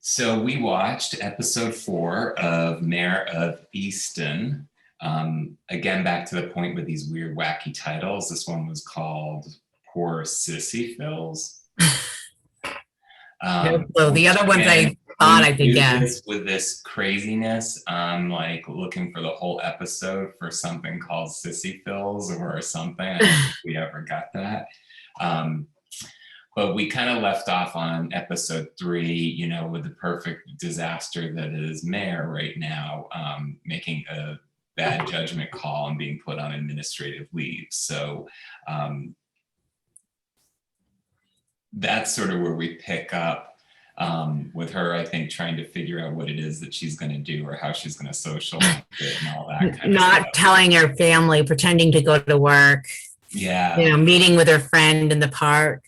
So we watched episode 4 of Mare of Easttown. Again, back to the point with these weird, wacky titles. This one was called Poor Sissy Fills. So the other ones Again, I thought I could do guess. this with this craziness. I'm like looking for the whole episode for something called Sissy Fills or something. I don't think we ever got that. But we kind of left off on episode 3, with the perfect disaster that is Mare right now, making a bad judgment call and being put on administrative leave. So that's sort of where we pick up with her, I think, trying to figure out what it is that she's going to do or how she's going to socialize it and all that kind of stuff. Not telling her family, pretending to go to work. Yeah. Meeting with her friend in the park.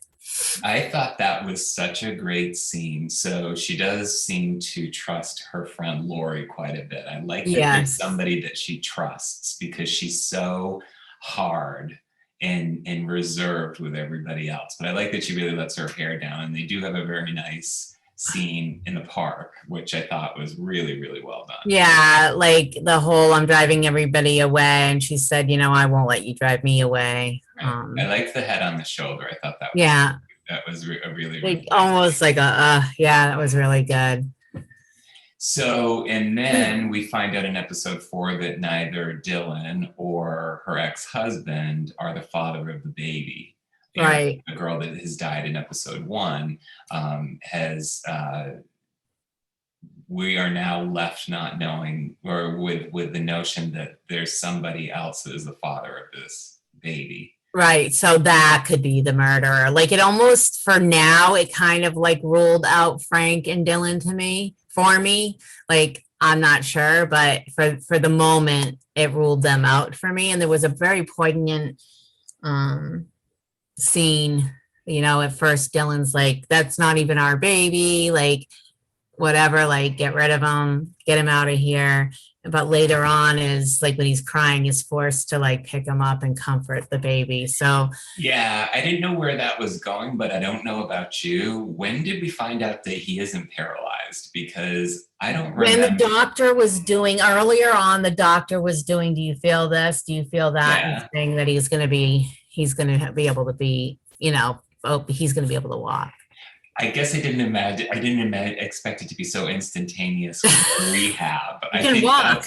I thought that was such a great scene. So she does seem to trust her friend Lori quite a bit. I like that there's somebody that she trusts because she's so hard and reserved with everybody else. But I like that she really lets her hair down, and they do have a very nice scene in the park, which I thought was really, really well done. Yeah, like the whole I'm driving everybody away, and she said, I won't let you drive me away. Right. I liked the head on the shoulder. I thought that was that was a really, really almost like that was really good. So, and then we find out in episode 4 that neither Dylan or her ex-husband are the father of the baby. Right. The girl that has died in episode 1 we are now left not knowing, or with the notion that there's somebody else that is the father of this baby. Right. So that could be the murderer. Like it almost, for now, it kind of like ruled out Frank and Dylan for me. Like, I'm not sure, but for the moment, it ruled them out for me. And there was a very poignant scene. At first, Dylan's like, that's not even our baby. Like, whatever, like, get rid of him, get him out of here. But later on is like when he's crying, is forced to like pick him up and comfort the baby. So yeah, I didn't know where that was going, but I don't know about you. When did we find out that he isn't paralyzed? Because I don't remember. When the doctor was doing earlier on, do you feel this? Do you feel that? Saying that he's going to be able to be, he's going to be able to walk. I guess I didn't expect it to be so instantaneous with rehab. I think walk.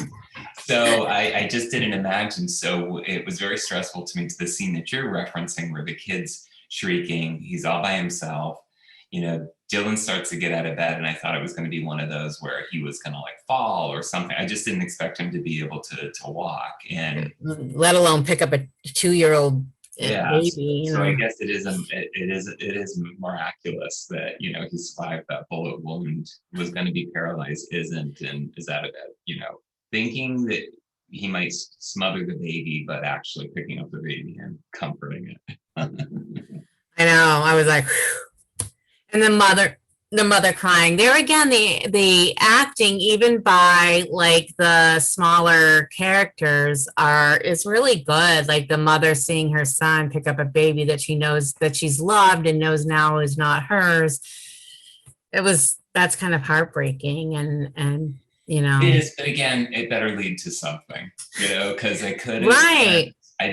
So I just didn't imagine. So it was very stressful to me, to the scene that you're referencing where the kid's shrieking, he's all by himself. Dylan starts to get out of bed, and I thought it was going to be one of those where he was going to like fall or something. I just didn't expect him to be able to walk, and let alone pick up a 2-year-old. Baby, so I guess it is miraculous that he survived that bullet wound, was going to be paralyzed, isn't, and is out of bed, thinking that he might smother the baby, but actually picking up the baby and comforting it. I know. I was like, whew. And the mother crying there again. The acting, even by like the smaller characters, is really good. Like the mother seeing her son pick up a baby that she knows that she's loved and knows now is not hers. That's kind of heartbreaking, and it is, but again, it better lead to something, because I could right. I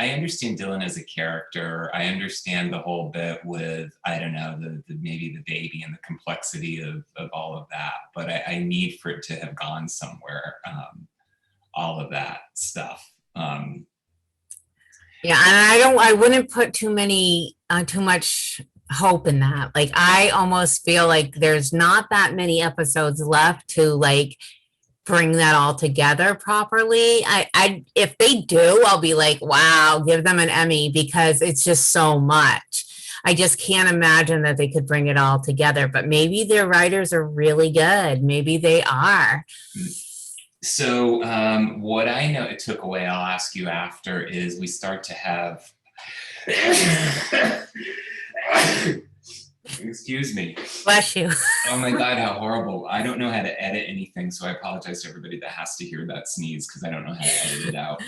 understand Dylan as a character. I understand the whole bit with, I don't know, maybe the baby and the complexity of all of that. But I need for it to have gone somewhere, all of that stuff. Yeah, and I wouldn't put too much hope in that. Like, I almost feel like there's not that many episodes left to like bring that all together properly. If they do, I'll be like, wow, give them an Emmy, because it's just so much. I just can't imagine that they could bring it all together, but maybe their writers are really good. Maybe they are. So what I know it took away, I'll ask you after, is we start to have excuse me. Bless you. Oh my God, how horrible. I don't know how to edit anything, so I apologize to everybody that has to hear that sneeze, because I don't know how to edit it out.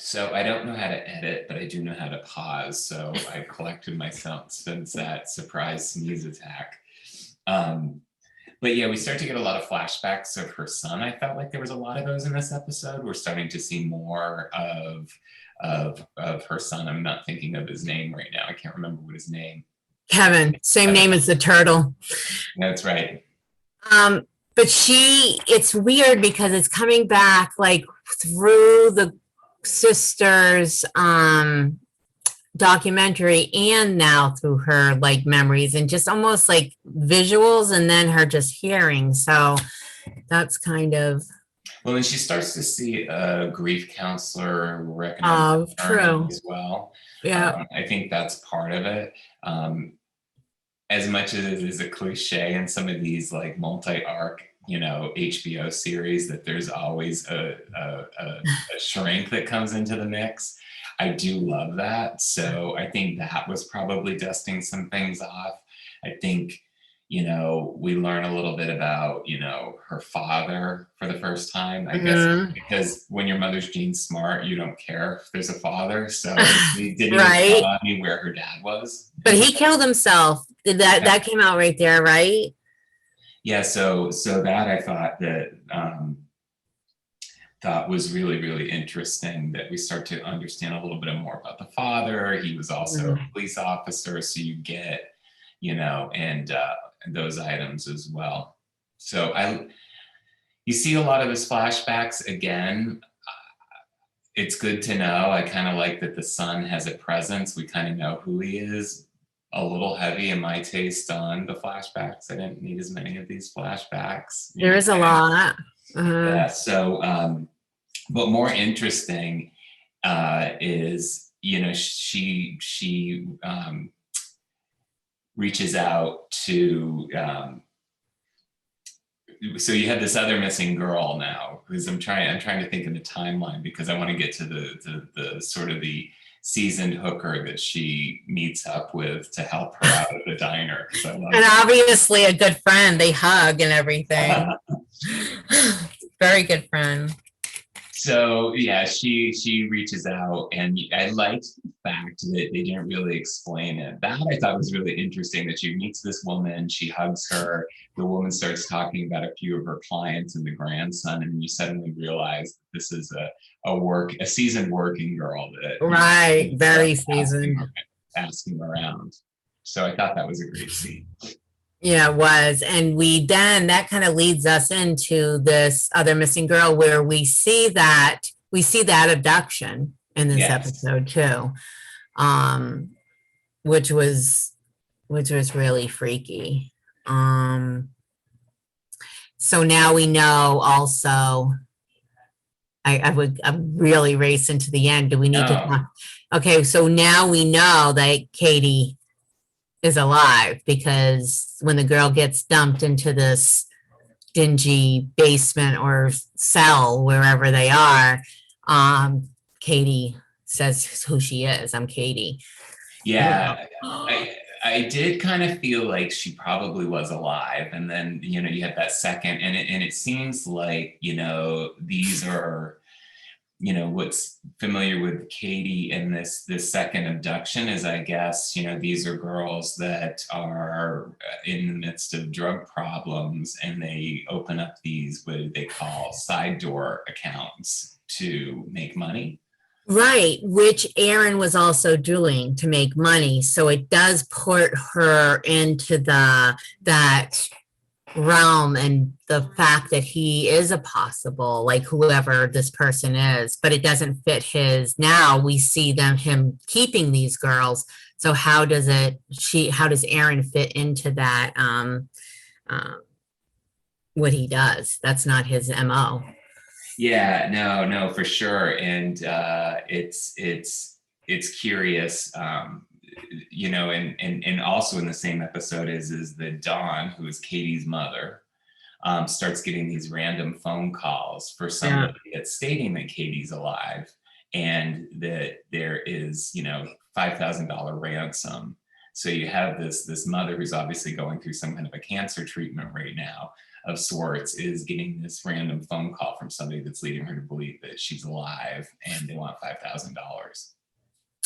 So I don't know how to edit, but I do know how to pause. So I collected myself since that surprise sneeze attack. Um, but yeah, we start to get a lot of flashbacks of her son. I felt like there was a lot of those in this episode. We're starting to see more of her son. I'm not thinking of his name right now. I can't remember what his name. Kevin, same name as the turtle. That's right. Um, but it's weird because it's coming back like through the sister's documentary and now through her like memories and just almost like visuals and then her just hearing. So that's kind of Well, and she starts to see a grief counselor recommend true. as well. Yeah. I think that's part of it. As much as it is a cliche in some of these like multi-arc, HBO series, that there's always a shrink that comes into the mix. I do love that. So I think that was probably dusting some things off. I think, we learn a little bit about, her father for the first time, I guess, because when your mother's Jean Smart, you don't care if there's a father. So it didn't even Right. tell on me where her dad was. But he killed himself. That came out right there, right? Yeah, so that I thought was really, really interesting, that we start to understand a little bit more about the father. He was also a police officer, so you get, and those items as well. So you see a lot of his flashbacks again. It's good to know. I kind of like that the son has a presence. We kind of know who he is. A little heavy in my taste on the flashbacks. I didn't need as many of these flashbacks. There is a lot. Yeah. So, but more interesting is, she reaches out to. So you have this other missing girl now, because I'm trying to think of the timeline, because I want to get to the sort of the seasoned hooker that she meets up with to help her out at the diner. And obviously a good friend. They hug and everything. Very good friend. So yeah, she reaches out, and I liked the fact that they didn't really explain it. That I thought was really interesting, that she meets this woman, she hugs her, the woman starts talking about a few of her clients and the grandson, and you suddenly realize this is a seasoned working girl that right, very seasoned, asking around. So I thought that was a great scene. Yeah, it was. And that kind of leads us into this other missing girl, where we see that abduction in this episode too. Which was really freaky. So now we know also, I would really race into the end. Do we need to talk? Okay, so now we know that Katie is alive, because when the girl gets dumped into this dingy basement or cell, wherever they are, Katie says who she is. I'm Katie. Yeah, I did kind of feel like she probably was alive, and then you had that second, and it seems like these are what's familiar with Katie in this second abduction is, I guess, these are girls that are in the midst of drug problems, and they open up these, what they call side door accounts, to make money. Right, which Aaron was also doing to make money. So it does put her into that realm, and the fact that he is a possible, like, whoever this person is, but it doesn't fit his. Now we see him keeping these girls. So how does Aaron fit into that? What he does, that's not his MO. Yeah, no, for sure. And it's curious, and also in the same episode is that Dawn, who is Katie's mother, starts getting these random phone calls for somebody that's stating that Katie's alive, and that there is, $5,000 ransom. So you have this mother who's obviously going through some kind of a cancer treatment right now, of sorts is getting this random phone call from somebody that's leading her to believe that she's alive and they want $5,000.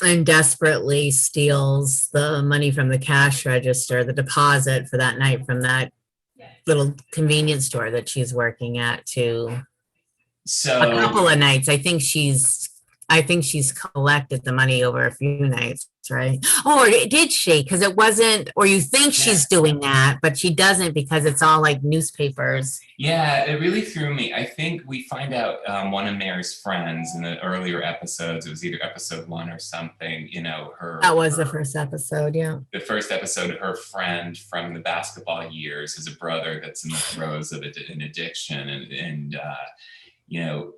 And desperately steals the money from the cash register, the deposit for that night from that little convenience store that she's working at to a couple So of nights. I think she's collected the money over a few nights, right? Oh, or did she? Because it wasn't, or you think yeah, she's doing that, but she doesn't because it's all like newspapers. yeah, it really threw me. I think we find out one of Mare's friends in the earlier episodes, it was either episode 1 or something, you know, That was the first episode, yeah. the first episode, her friend from the basketball years is a brother that's in the throes of an addiction. And you know,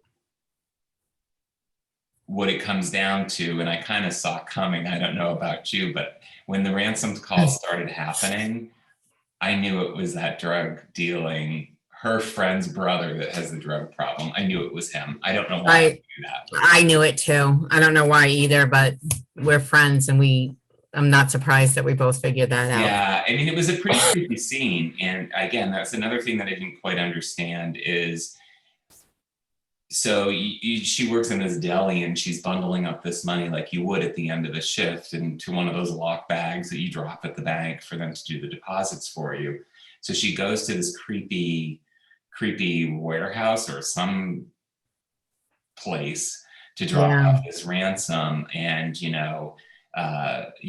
what it comes down to, and I kind of saw coming, I don't know about you, but when the ransom calls started happening, I knew it was that drug dealing, her friend's brother that has the drug problem. I knew it was him. I don't know why I knew that. I knew it too. I don't know why either, but we're friends and I'm not surprised that we both figured that out. Yeah, I mean, it was a pretty creepy scene. And again, that's another thing that I didn't quite understand is, so she works in this deli and she's bundling up this money like you would at the end of the shift into one of those lock bags that you drop at the bank for them to do the deposits for you. So she goes to this creepy warehouse or some place to drop off this ransom, and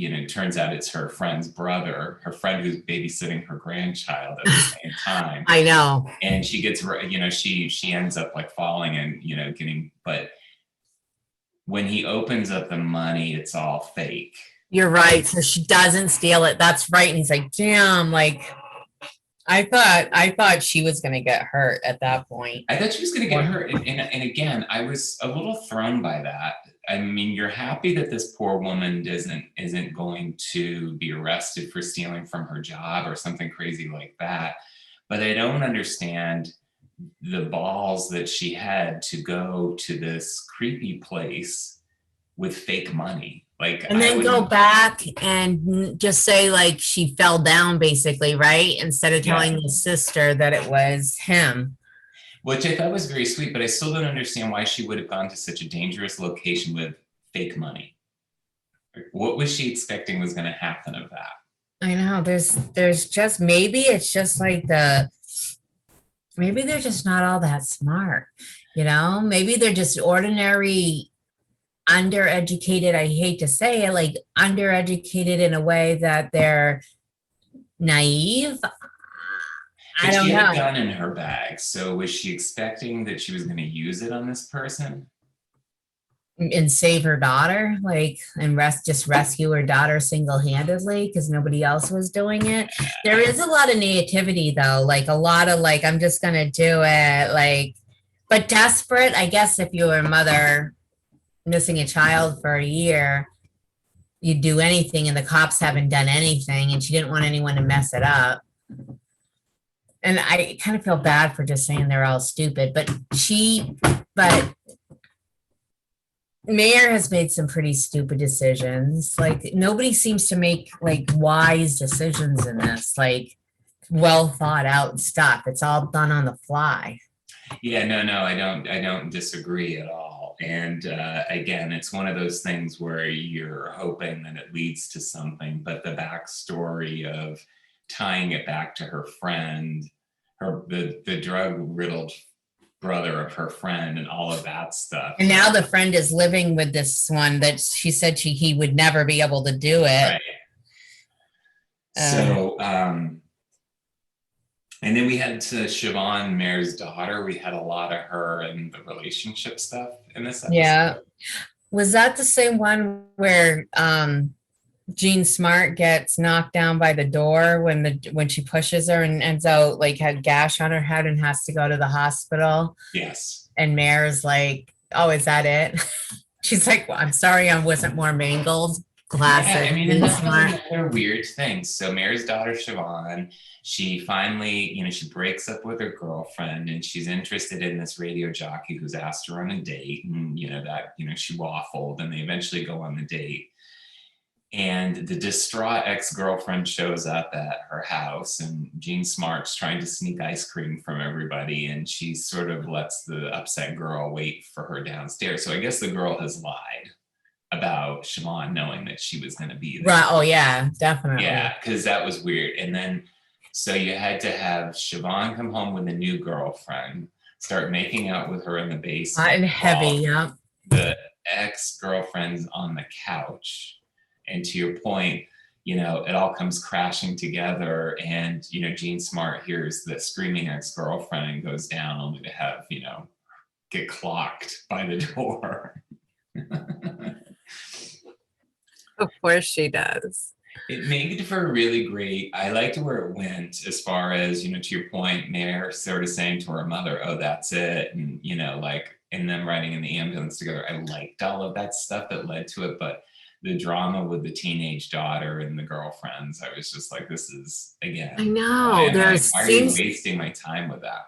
it turns out it's her friend's brother, her friend who's babysitting her grandchild at the same time. I know. And she gets, she ends up like falling and, getting, but when he opens up the money, it's all fake. You're right. So she doesn't steal it. That's right. And he's like, damn, like, I thought she was going to get hurt at that point. I thought she was going to get hurt. And again, I was a little thrown by that. I mean, you're happy that this poor woman isn't going to be arrested for stealing from her job or something crazy like that. But I don't understand the balls that she had to go to this creepy place with fake money. Like, and then go back and just say like she fell down basically, right? Instead of telling the sister that it was him. Which I thought was very sweet, but I still don't understand why she would have gone to such a dangerous location with fake money. What was she expecting was going to happen of that? I know there's just, maybe it's just like maybe they're just not all that smart, maybe they're just ordinary undereducated. I hate to say it, like undereducated in a way that they're naive. I don't know. She had a gun in her bag, so was she expecting that she was going to use it on this person and save her daughter, like, and just rescue her daughter single-handedly because nobody else was doing it? There is a lot of naivety though, like a lot of like, I'm just gonna do it, like, but desperate. I guess if you were a mother missing a child for a year, you'd do anything, and the cops haven't done anything, and she didn't want anyone to mess it up. And I kind of feel bad for just saying they're all stupid, but Mare has made some pretty stupid decisions. Like, nobody seems to make like wise decisions in this, like well thought out stuff. It's all done on the fly. Yeah, no, I don't disagree at all. And again, it's one of those things where you're hoping that it leads to something, but the backstory of tying it back to her friend, the drug-riddled brother of her friend, and all of that stuff. And now the friend is living with this one that she said he would never be able to do it. Right. So, and then we had to Siobhan, Mare's daughter. We had a lot of her and the relationship stuff in this episode. Yeah. Was that the same one where Jean Smart gets knocked down by the door when she pushes her and ends out like had gash on her head and has to go to the hospital? Yes. And Mare's like, "Oh, is that it?" She's like, "Well, I'm sorry, I wasn't more mangled." Classic. Yeah, I mean, that's another weird thing. So Mare's daughter, Siobhan, she finally, she breaks up with her girlfriend, and she's interested in this radio jockey who's asked her on a date, and she waffled, and they eventually go on the date. And the distraught ex-girlfriend shows up at her house, and Jean Smart's trying to sneak ice cream from everybody, and she sort of lets the upset girl wait for her downstairs. So I guess the girl has lied about Siobhan knowing that she was going to be there. Right. Oh yeah, Yeah, definitely. because that was weird. And then, so you had to have Siobhan come home with a new girlfriend, start making out with her in the Hot basement and heavy. while Yeah. the ex-girlfriend's on the couch. And to your point, it all comes crashing together. And, Jean Smart hears the screaming ex-girlfriend and goes down only to have, get clocked by the door. Of course she does. It made for really great. I liked where it went as far as, to your point, Mare sort of saying to her mother, oh, that's it. And, and them riding in the ambulance together. I liked all of that stuff that led to it. But the drama with the teenage daughter and the girlfriends, I was just like, this is, again, I know. why are you wasting my time with that?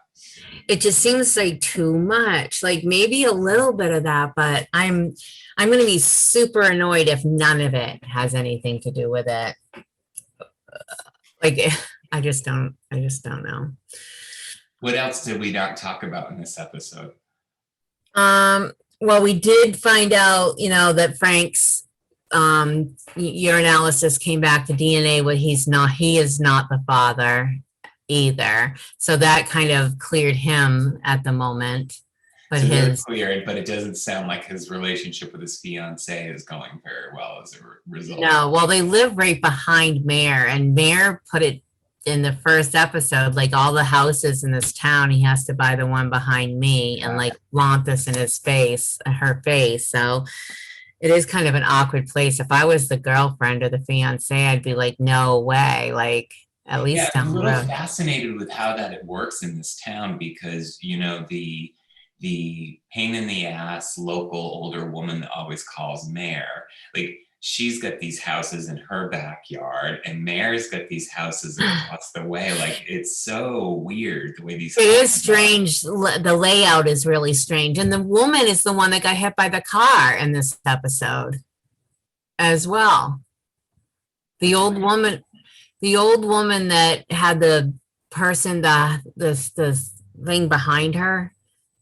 It just seems like too much. Like maybe a little bit of that, but I'm going to be super annoyed if none of it has anything to do with it. Like I just don't know. What else did we not talk about in this episode? Well, we did find out, that Frank's urinalysis came back to DNA, but he is not the father either. So that kind of cleared him at the moment. But so they're cleared, but it doesn't sound like his relationship with his fiance is going very well as a result. No, well, they live right behind Mare, and Mare put it in the first episode, like all the houses in this town, he has to buy the one behind me and like flaunt this in her face. So it is kind of an awkward place. If I was the girlfriend or the fiance, I'd be like, no way. Like, at least I'm a little road. fascinated with how that it works in this town because the pain in the ass local older woman that always calls Mare, like she's got these houses in her backyard and Mare's got these houses across the way. Like it's so weird the way these it is strange. The layout is really strange. And the woman is the one that got hit by the car in this episode as well. The old woman that had the person, the thing behind her,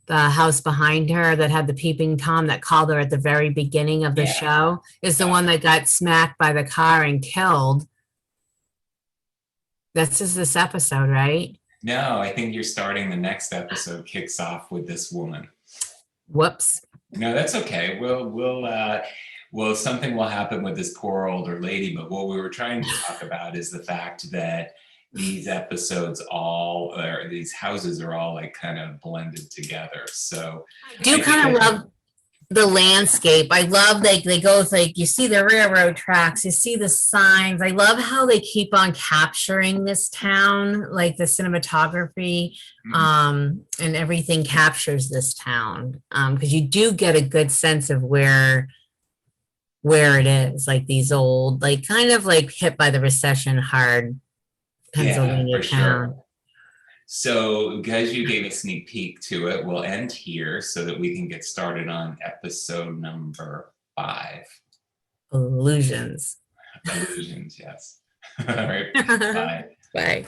the house behind her that had the peeping Tom that called her at the very beginning of the show is the one that got smacked by the car and killed. That's just this episode, right? No, I think you're starting the next episode kicks off with this woman. Whoops. No, that's okay. Well, something will happen with this poor older lady, but what we were trying to talk about is the fact that these these houses are all like kind of blended together. So I do kind of love the landscape. I love they go like you see the railroad tracks, you see the signs. I love how they keep on capturing this town, like the cinematography and everything captures this town because you do get a good sense of where it is, like these old, like kind of like hit by the recession hard Pennsylvania town. Sure. So because you gave a sneak peek to it, we'll end here so that we can get started on episode number 5. Illusions. Illusions, yes. All right. Bye. Bye.